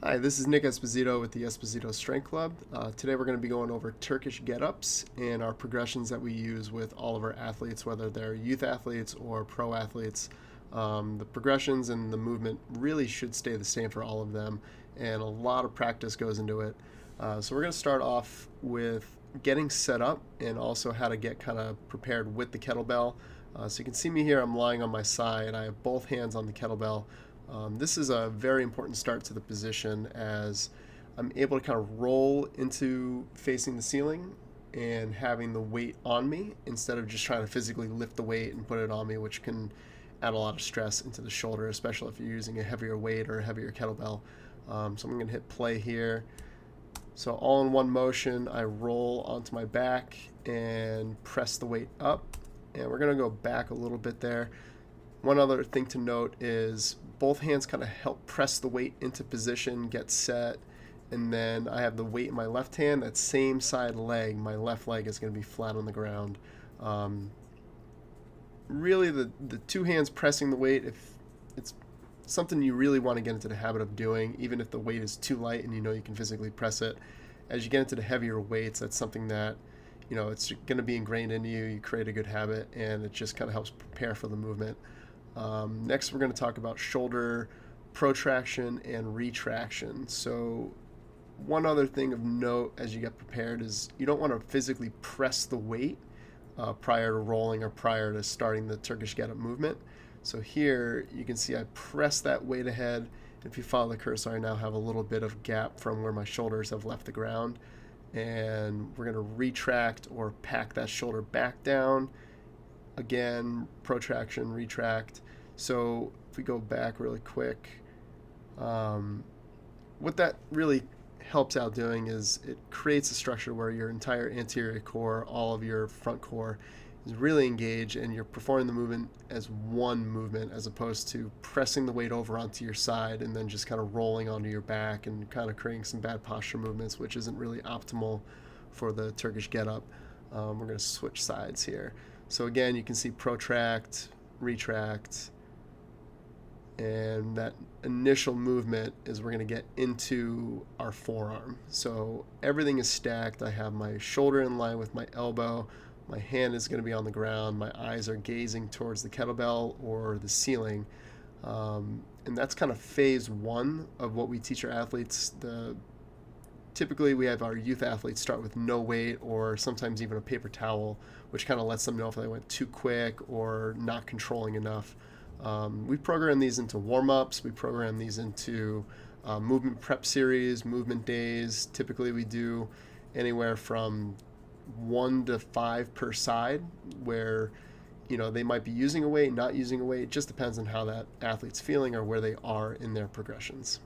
Hi, this is Nick Esposito with the Esposito Strength Club. Today we're going to be going over Turkish Get Ups and our progressions that we use with all of our athletes, whether they're youth athletes or pro athletes. The progressions and the movement really should stay the same for all of them, and a lot of practice goes into it. So we're going to start off with getting set up and also how to get kind of prepared with the kettlebell. So you can see me here, I'm lying on my side. I have both hands on the kettlebell. This is a very important start to the position as I'm able to kind of roll into facing the ceiling and having the weight on me instead of just trying to physically lift the weight and put it on me, which can add a lot of stress into the shoulder, especially if you're using a heavier weight or a heavier kettlebell. So I'm going to hit play here. So all in one motion, I roll onto my back and press the weight up. And we're going to go back a little bit there. One other thing to note is both hands kind of help press the weight into position, get set, and then I have the weight in my left hand. That same side leg, my left leg is going to be flat on the ground. Really, the two hands pressing the weight, if it's something you really want to get into the habit of doing, even if the weight is too light and you know you can physically press it, as you get into the heavier weights, that's something that it's going to be ingrained into you. You create a good habit, and it just kind of helps prepare for the movement. Next, we're going to talk about shoulder protraction and retraction. So one other thing of note as you get prepared is you don't want to physically press the weight prior to rolling or prior to starting the Turkish Get Up movement. So here you can see I press that weight ahead. If you follow the cursor, I now have a little bit of gap from where my shoulders have left the ground. And we're going to retract or pack that shoulder back down. Again, protraction, retract. So if we go back really quick, what that really helps out doing is it creates a structure where your entire anterior core, all of your front core, is really engaged, and you're performing the movement as one movement as opposed to pressing the weight over onto your side and then just kind of rolling onto your back and kind of creating some bad posture movements, which isn't really optimal for the Turkish Get Up. We're going to switch sides here. So again, you can see protract, retract, and that initial movement is we're going to get into our forearm. So everything is stacked. I have my shoulder in line with my elbow. My hand is going to be on the ground. My eyes are gazing towards the kettlebell or the ceiling. And that's kind of phase one of what we teach our athletes. Typically, we have our youth athletes start with no weight or sometimes even a paper towel, which kind of lets them know if they went too quick or not controlling enough. We program these into warm-ups. We program these into movement prep series, movement days. Typically, we do anywhere from 1 to 5 per side where they might be using a weight, not using a weight. It just depends on how that athlete's feeling or where they are in their progressions.